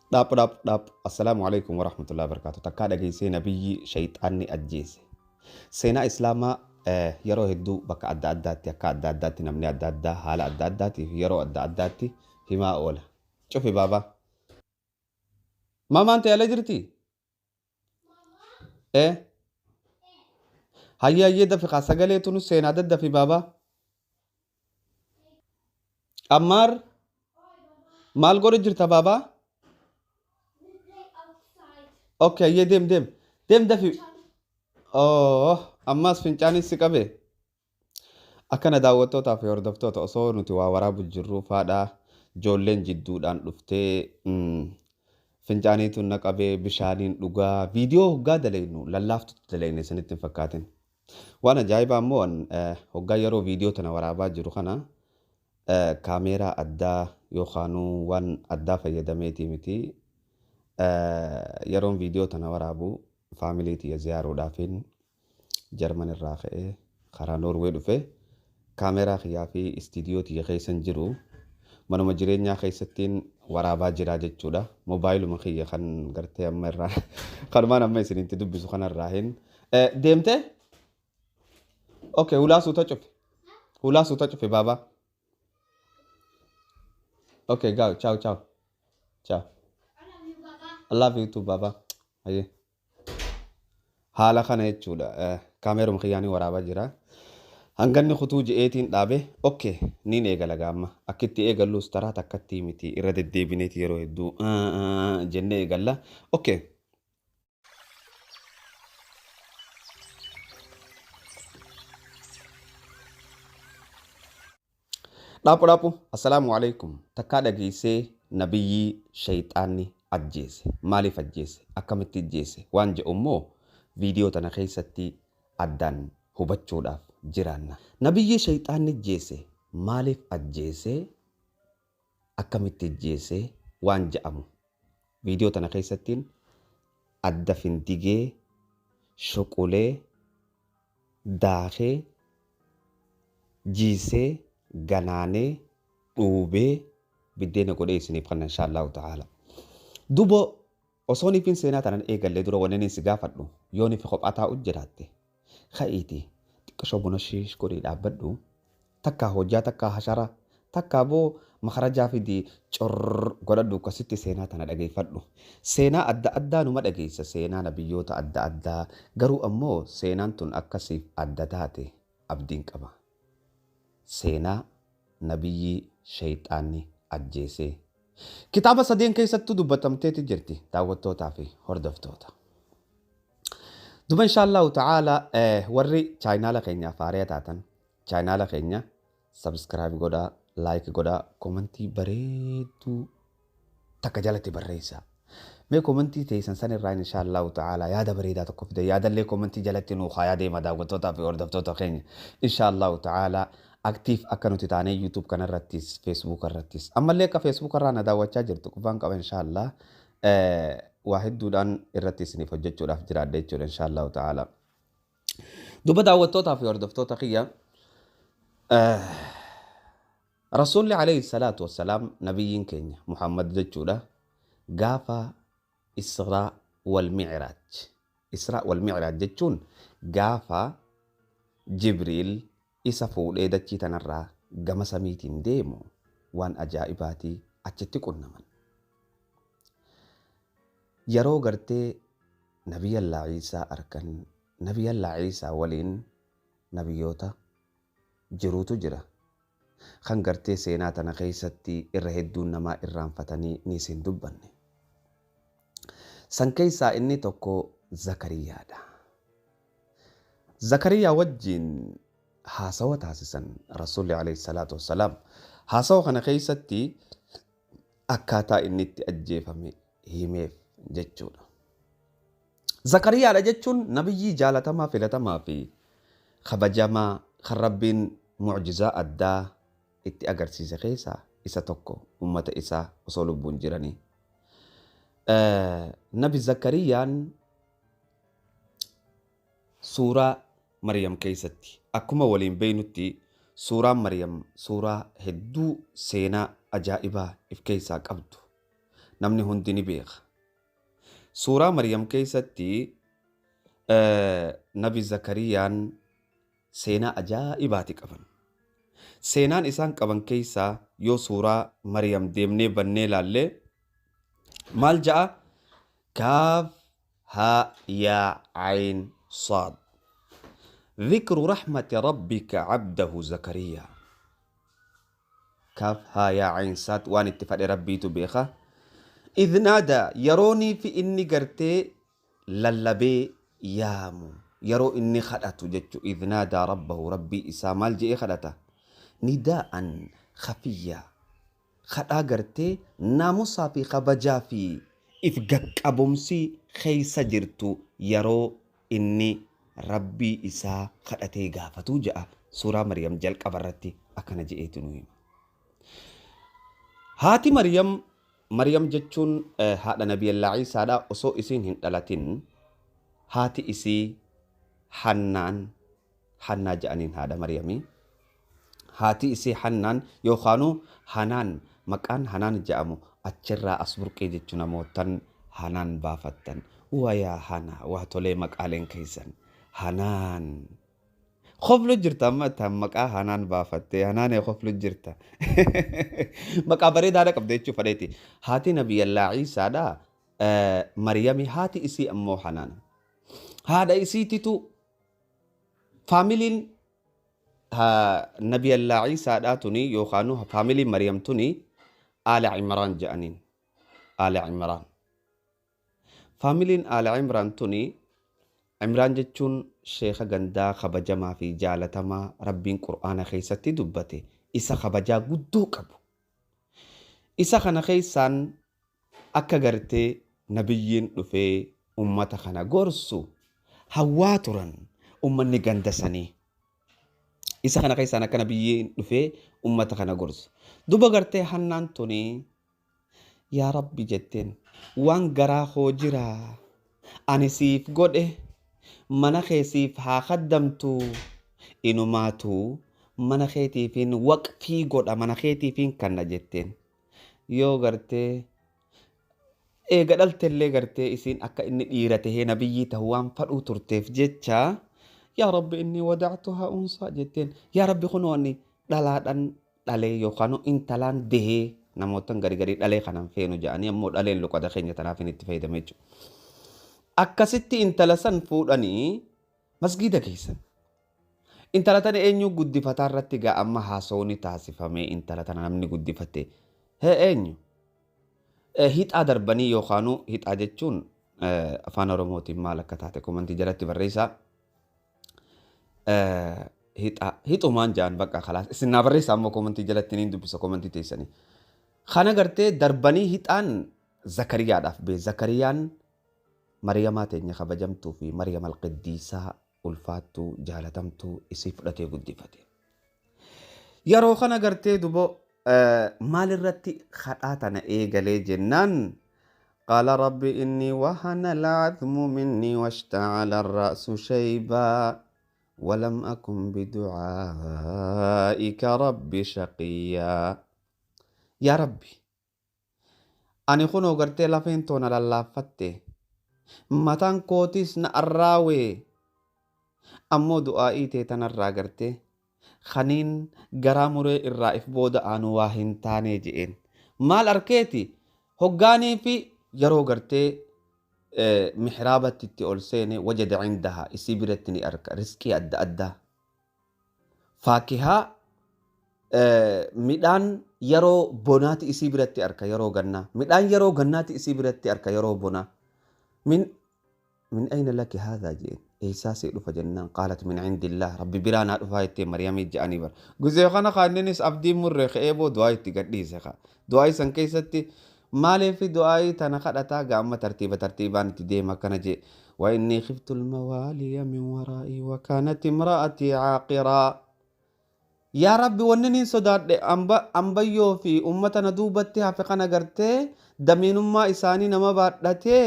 Dhaab. Assalamualaikum warahmatullahi wabarakatuh. Takkaa dhageessee nabiyyi shayxaanni ajjeese. Seenaa Islaamaa yeroo hedduu bakka adda addaatti akka adda addaatti namni adda addaa haala adda addaatiif yeroo adda addaatti himaa oola. Cufi baabaa. Maamaan ta'e ala jirti? Hayyee dafi kaa sagalee tunu seenaa daddafi baabaa. Ammaar maal godhu jirta baabaa? Okay, hayyee deem. Deem dafi. Ammaas fincaanis si qabe. Akkana daawwattootaa fi hordoftoota osoo nuti waa waraabu jirru faadhaa ijoolleen jidduudhaan dhuftee fincaaniitu na qabee bishaaniin dhugaa viidiyoo hoggaa dalaynu lallaaftutti dalayne isinitti hin fakkaatin. Waan ajaa'ibaa immoo hoggaa yeroo viidiyoo tana waraabaa jiru kana kaameeraa addaa yookaanuu waan addaa fayyadameetii miti. Yeroon viidiyoo tana waraabu faamilii tiyya ziyaaruudhaafin Jarman irraa ka'ee karaa Noorwee dhufe kaameeraa kiyyaa fi istiidiyoo tiyya keessan jiru manuma jireenyaa keessattiin waraabaa jiraa jechuudha. Moobaayiluma kiyya kan gartee amma irraa kanumaan amma isinitti dubbisu kanarraa hin deemte. Okay, hulaa suuta cufe baabaa. Okay, go. Ciao. I love you too, Baba. Hayyee. Haala kana jechuudha. Kaameeruma kiyyaanii waraabaa jira. Hanganni kutuu je'eetiin dhaabe. Okay, niin eegala gaamma. Akkitti eegallus taraa takkatti miti irra deddeebineeti yeroo hedduu jennee eegalla. Okay. Dhaapu. Assalaamu alaikum. Takkaa dhageessee nabiyyi shayxaanni ajjeese. Maaliif ajjeese? Akkamitti ajjeese? Waan jedhu immoo viidiyoo tana keessatti addaan hubachuudhaaf jiraanna. Nabiyyi shayxaanni ajjeese maaliif ajjeese? Akkamitti ajjeese? Waan jedhamu viidiyoo tana keessattiin adda findigee shuqulee daakee jiisee ganaanee dhuubee biddeena godhee isiniif kan inshaallahu ta'ala. Dubo osoo niifin seenaa tanan eegallee dura wanni si gaafadhu yoo niif kophaa taa'u jiraatte ka'iiti xiqqashoo buna shiish godhee dhaabbadhu takkaa hojjaa takkaa hashara takkaa boo makarajaa fidi corr godhadhu akkasitti seenaa tana dhageeffadhu. Seenaa adda addaa numa dhageessa seenaa nabiyyoota adda addaa garuu ammoo seenaan tun akkasiif adda taate abdiin qaba. Seenaa nabiyyi shayxaanni ajjeesee. Kitaaba sadeen keessattuu dubbatamteeti jirti daawwattootaa fi hordoftoota. Duba inshaallahu ta'ala warri chaayinaala keenya faariyaa taatan chaayinaala keenya sabskiraayib godhaa, laayik godhaa, komentii bareedduu takka jalatti barreessaa. Mee komentii teessan san irraa inshaallahu ta'ala yaada bareedaa tokko fide yaadallee komentii jalatti nuu haa deema daawwattootaa fi hordoftoota keenya inshaallahu ta'ala. Aktiif akka nuti taanee YouTube kanarrattis Facebook irrattis ammallee akka Facebook irraa na daawwachaa jirtu qofaan qaba inshaallah waa hedduudhaan irratti isiniif hojjechuudhaaf jiraadha jechuudha inshaallahu ta'ala. Duba daawwattootaa fi hordoftoota kiyya Rasuulli alayhi salaatu wassalaam nabiyyiin keenya Muhammad jechuudha gaafa Israa wal Mi'raaj jechuun gaafa Jibriil isa fuudhee dachii tanarraa gama samiitiin deemu waan ajaa'ibaatii achitti qunnaman. Yeroo gartee Nabiyyallaa Ciisaa argan Nabiyyallaa Ciisaa waliin nabiyyoota jiruutu jira. Kan gartee seenaa tana keessatti irra hedduun namaa irraanfatanii ni isin dubbanne. San keessaa inni tokko Zakariyaadha. Zakariyaa wajjin haasawa taasisan Rasuulli alayhi salaatu wassalaam. Haasawa kana keessatti akkaataa inni itti ajjeefame himeef jechuudha. Zakariyaadha jechuun nabiyyii jaalatamaa filatamaa fi kabajamaa kan Rabbiin mucjizaa addaa itti agarsiise keessaa isa tokko ummata isaa osoo lubbuun jiranii. Nabi Zakariyaan suuraa Maryam keessatti akkuma waliin beeynutti suuraan Maryam suuraa hedduu seenaa ajaa'ibaa if keessaa qabdu namni hundi ni beeka. Suuraa Maryam keessatti Nabi Zakariyaan seenaa ajaa'ibaati qaban. Seenaan isaan qaban keessaa yoo suuraa Maryam deemnee bannee laallee maal ja'a? Kaaf haa yaa ayn saad. ذكر رحمة ربك عبده زكريا. كاف ها يا عين صاد وان اتفاق ربي تبيخا إذ نادى يروني في إني قرتي للبي يامو يرو إني خدأت جتشو إذ نادى ربه ربي إسامال جئ خدأته نداء خفيا خدأ قرتي ناموسا في خبجا في إفقك أبومسي خيس جرتو يرو إني ربي إسا خدأتي غافتو جاء سورة مريم جل قبرتي أكنا جئتو نويم. هاتي مريم جتشون هذا نبي الله عيسى دا أسو إسين هندلتين هاتي إسي حنان جانين هذا مريمي هاتي إسي حنان يوخانو حنان مكان حنان جامو أتشرا أصبركي جتشون موتن حنان بافتن ويا حنا واتولي مكالين كيسن حنان خفلو جرتا ما تم مكا حنان بافتة حنان خفلو جرتا مكا بري دارا قبدي تشوف فريتي هاتي نبي الله عيسى دا مريمي هاتي إسي أمو حنان هذا إسي تتو فاميلين نبي الله عيسى دا توني يوخانو فاميلي مريم توني آل عمران جانين آل عمران فاميلين آل عمران توني عمران جتشون شيخ غندا خبجما في جالتما ربين قرآن خيستي دبته إسا خبجا قدو قبو إسا خنا خيسان أكا غرتي نبيين دفي أمتا خنا غرسو هواتران أمني غندساني إسا خنا خيسان أكا نبيين دفي أمتا خنا غرسو دوبا غرتي حنان توني يا ربي جتين وان غرا خوجرا أني سيف قد mana keesiif haa kaddamtu inumaatu mana keetiifin waqfii godha mana keetiifin kanna jetteen yoo gartee eega dhaltellee gartee isin akka inni dhiira tahee nabiyyii tahu waan fadhuu turteef jecha yaa rabbi inni wadactuhaa unsaa jetteen yaa rabbi kunoo ani dhalaadhan dhalee yookaan intalaan dehee namootan gari dhalee kanan feenu jedhanii ammoo dhaleen luqada keenya tanaaf itti fayyadame jechuudha. Akkasitti intala san fuudhanii masgida keessan. Intala tana eenyu guddifataa irratti gaa amma haasawni taasifamee intala tana namni guddifate. Eenyu? Hixaa darbanii yookaanuu hixaa jechuun afaan Oromootiin maal akka taate komantii jalatti barreessaa. Hixumaan jaan bakka khalaas. Isin naa barreessaa ammoo komantii jalatti niin dubbisa komantii teessanii. Kana gartee darbanii hixaan Zakariyaadhaaf bee Zakariyaan مريم تيني خبجمتو في مريم القديسة ألفاتو جالتمتو إسي فلتي قدي فتي يارو خانا قرتي دبو مال الرتي خطاتنا إيقالي جنان قال ربي إني وهن العظم مني واشتعل الرأس شيبا ولم أكن بدعائك ربي شقيا يا ربي أني خنو قرتي لفين تونا للافتي mataan kootis na arraawe ammoo du'aa'ii tee tanarraa garte khaniin garaa muree irraa if booda aanu waa hin taane je'een maal arkeeti hoggaanii fi yeroo gartee mihraabatti itti ol seene wajada cindaha isii biratti ni arka riskii adda addaa faakihaa midhaan yeroo bonaati isii biratti arka yeroo gannaa midhaan yeroo gannaati isii biratti arka yeroo bonaa من أين لك هذا جين إحساسي دفا جنان قالت من عند الله ربي برانا دفا يتي مريم جاني بر غزي خانا خانينس أبدي مرخ إيبو دعاي تقدي سخا دعاي سنكيستي مالي في دعاي تنخدتا قام ترتيبان تدي مكان جي وإني خفت الموالي من ورائي وكانت امرأتي عاقرا يا ربي ونني صداد أمبيو في أمتنا دوبتها في قنا قرتي دمين ما إساني نما بادتي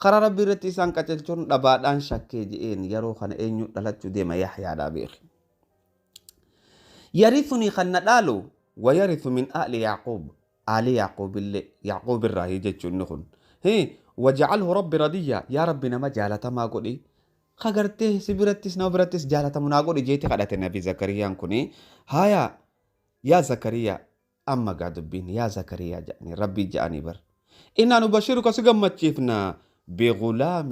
خرا ربي رتي إسان كتلتون دبادان شكي جئين يرو خان أينيو دلتو ديما يحيى دابيخ يرثني خنا دالو ويرث من آل يعقوب علي يعقوب الراهي جتشون نخن هي وجعله ربي رضيا يا ربي نما جالتا ما قولي خغرته سبرتس نوبرتس جالتا منا قولي جيتي قدت النبي زكريا كوني هايا يا زكريا أما قاعد بين يا زكريا جاني ربي جاني بر إنا نبشرك سقمت شيفنا بغلام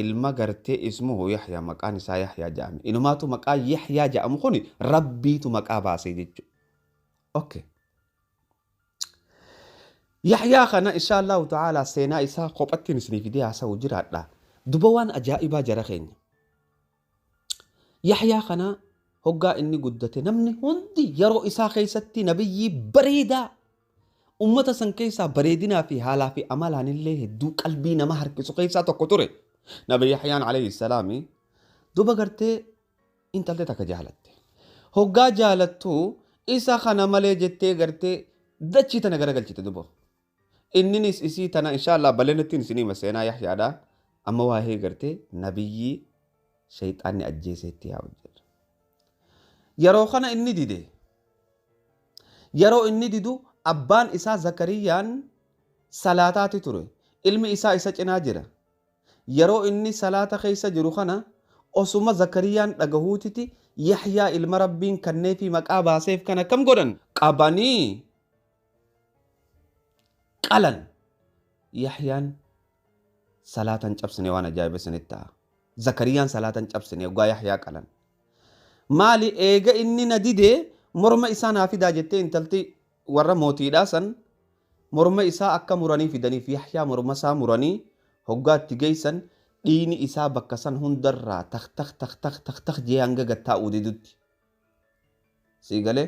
المغرتي اسمه يحيى مكان سا يحيى جامي إنه ماتو مكا يحيى جام خوني ربي تو مكا باسي جيتشو أوكي يحيى خنا إن شاء الله تعالى سينا إسا قبطي نسني في دي عسا وجرات لا دبوان أجائبا جرخين يحيى خنا هقا إني قدت نمني هندي يرو إسا خيستي نبي بريدا أمتا سن كيسا بريدنا في حالا في أمالان الله دو قلبي نما هركسو كيسا تقطره نبي يحيى عليه السلام دوبا قرتي انت لتك جالت هقا جالتو إسا خنا ملي جتي قرتي دچي تنقر قلچي دوبا إنني إسي تنا إن شاء الله بلنتين سني مسينا يحيى دا أما واهي قرتي نبي شيطاني أجيسيتي يا وجل يرو خنا إني دي يرو إني ديدو أبان إسا زكريان صلاتاتي توري علمي إسا جناجرة يرو إني صلاة خيسا جرو خنا أسوما زكريان لغهوتي يحيى علم ربين كنه في مقابا سيف كان كم قدن قاباني قلن يحيان صلاة جبسني وانا جايب سنتا زكريان صلاة جبسني وقا يحيى قلن مالي إيغا إني نديدي مرمى إسا نافدا جتين انتلتي ورا موتي داسن مرمى إسا أكا مراني فدني في يحيى مرمى سا مراني هقا تجيسن ديني إسا بكسن هندر را تخ تخ تخ تخ تخ تخ جيانغا غتا وديدوت سيغالي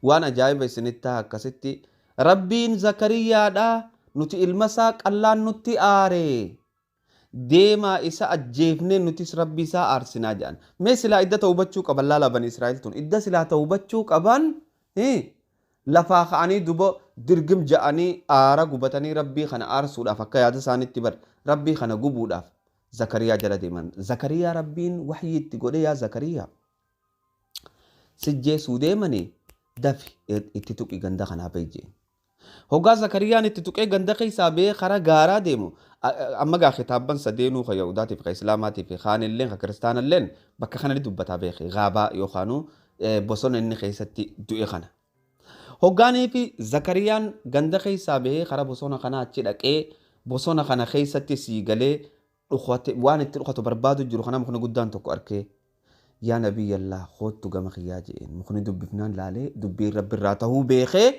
وانا جايب سنتا كستي ربين زكريا دا نتي المسا قلان نتي آري ديما إسا أجيفني نتيس ربي سا أرسنا جان مثلا إدى توبتشو قبل لا بني إسرائيل تون إدى سلا توبتشو قبل لفاق عني دوبو درقم جاني آرا قبتني ربي خنا أرسو دا فكا يادا ساني تبر ربي خنا قبو دا زكريا جلا ديمان زكريا ربين وحي تقول يا زكريا سجي سوديماني دفي اتتوكي غندا خنا بيجي هوغا زكريا اتتوكي غندا خيسا بي خرا غارا ديمو أما جا خطابا سدينو خيوداتي في إسلاماتي في خان اللين كريستان اللين بك خنا دبتا بيخي غابا يوخانو بوسون إني خيستي دوئي خنا هوغاني في زكريان غندا خيسا بي خرا بوسونا خنا أتشدك بوسونا خنا خيستي سيغالي أخواتي وانت أخواتو بربادو جرو خنا مخنا قدان توكو أركي يا نبي الله خوتو غم خياجين مخنا دبفنان لالي دبي رب الراته بيخي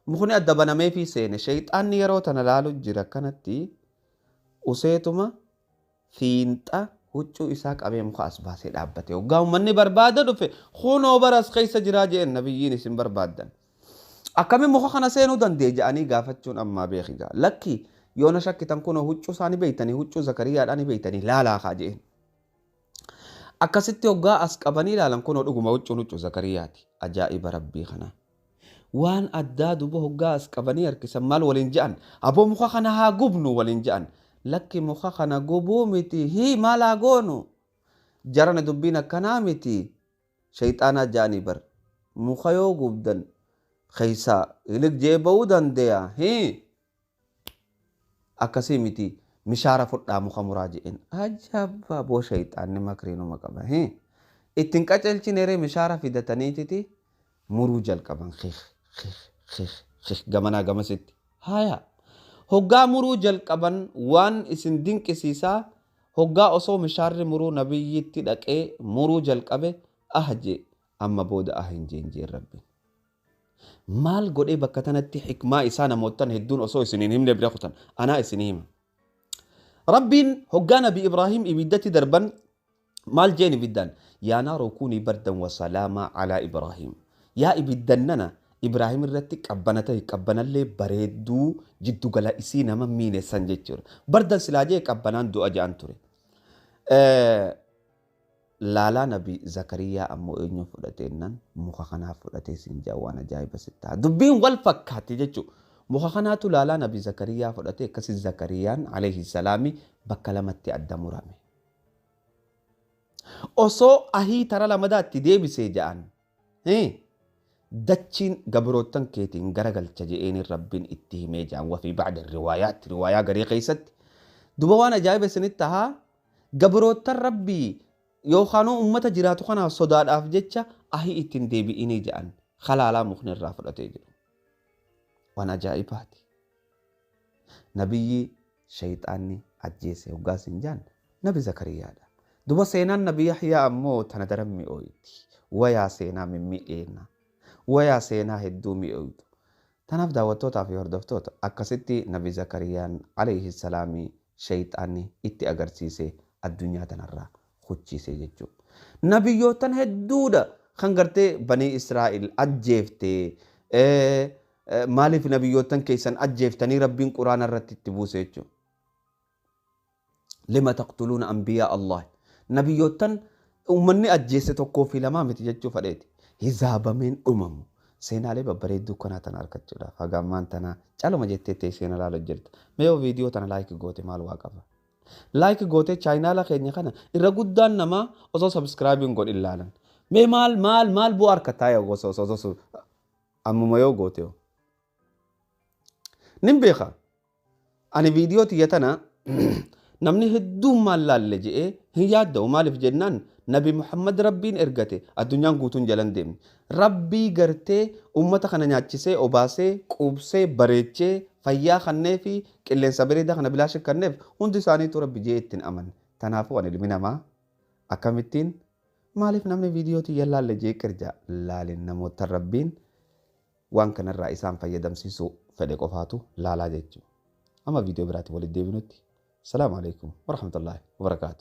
مخنا أدبنا مي في سين شيطان يرو تنلالو جرا كانتي useetuma fiinxa huccuu isaa qabee muka as baasee dhaabbate hoggaa uummanni barbaada dhufe kunoo baras keessa jiraa jeen nabiyyiin isin barbaaddan akkamiin muka kana seenuu dandee jedhanii gaafachuun ammaa beekigaa lakki yoona shakkitan kunoo huccuu isaanii beeytanii huccuu zakariyaadhaanii beeytanii laalaa kaa jeen akkasitti hoggaa as qabanii ilaalan kunoo dhuguma huccuu zakariyaati ajaa'iba rabbii kana waan addaa duba hoggaa as qabanii harkisan maal waliin je'an aboo muka kana haa gubnu waliin je'an lakki muka kana gubuu miti hii maalaa goonu jarana dubbiin akkanaa miti shayxaanaa ja'anii bar muka yoo gubdan keeysaa ilig jeeba'uu dandeeya hii akkasii miti mishaara fudhaa muka muraa je'en ajabaa boo shayxaanni makriinuma qaba hii ittiin qacelchineeree mishaara fidataniititi muruu jalqaban gamanaa gamasitti haya hoggaa muruu jalqaban waan isin dinqisiisaa hoggaa osoo mishaarri muruu nabiyyitti dhaqee muruu jalqabe ahje amma booda hin jeen rabbi maal godhee bakka tanatti hikmaa isaa namootan hedduun osoo isiniin himne bira kutan anaa isin hima rabbiin hoggaa nabi ibraahim ibiddatti darban maal jeen ibiddaan yaa naaru kuunii bardan wasalaamaa alaa ibraahim yaa ibiddannana إبراهيم الرتي كبنته كبنالله بريدو جدو غلا إسي نما مينة سنجتشور بردن سلاجة كبنان دو أجان توري لالا نبي زكريا أمو إنيو فلتينن مخخنا فلتي سنجا وانا جاي بستا دبين والفكاتي جتشو مخخنا تو لالا نبي زكريا فلتي كسي زكريان عليه السلام بكلمتي أدامو رامي أصو أهي ترى لمدا تدي بسيجان دتشين قبروتن كيتين غرقل تجئين الربين اتهمي جان وفي بعض الروايات رواية غري قيست دبوانا جايب سنتها قبروتن ربي يوخانو أمة جراتو خانا صداد أفجتشا أهي اتن ديبي إني جان خلالا مخنر رافل أتيجر وانا جايباتي نبي شيطاني أجيسي وقاسم جان نبي زكريا دا دوبا سينان نبي يحيى أمو تندرمي أويتي ويا سينا من مئينا ويا سينا هدو مئويتو تناف داوتوتا في هردفتوتا أكستي نبي زكريا عليه السلام شيطاني اتي أغرسيسي الدنيا تنرى خدشيسي جيجو نبيوتن هدودا خنگرتي بني إسرائيل أجيفتي مالف نبيوتن كيسان أجيفتني ربين قرآن الرتتبوسي جيجو لما تقتلون أنبياء الله نبيوتن أمني أجيسي توقو في لما متججو فريد هزابا من سينا لي ببريدو كنا تناركت جدا فقامان تنا چالو مجتتي سينا لالو جرد ميو فيديو تنا لايك غوتي مال واقفا لايك غوتي چاينا لا خيني خانا إرا قدان نما أصو سبسكرايبين غوت إلالن مي مال بو أركتايا غوصو أمو ميو غوتيو نمبيخا أني فيديو تيتنا نمني هدو مال لالي جئي هي يادو مالف جنان نبي محمد ربين إرغتي الدنيا قوتون جلن ديم ربي غرتي أمتا خنا نياتشيسي أوباسي قوبسي بريتشي فيا خنفي كلين سبري دا خنا بلاش كنف هندي ساني تو ربي جيتين أمن تنافو أنا لمنا ما أكمتين مالف نمني فيديو تي يلا لجي كرجا لالين نموت ربين وان كان الرئيسان فيدم سيسو فديكو فاتو لالا جيتشو أما فيديو براتي ولد ديبنوتي السلام عليكم ورحمة الله وبركاته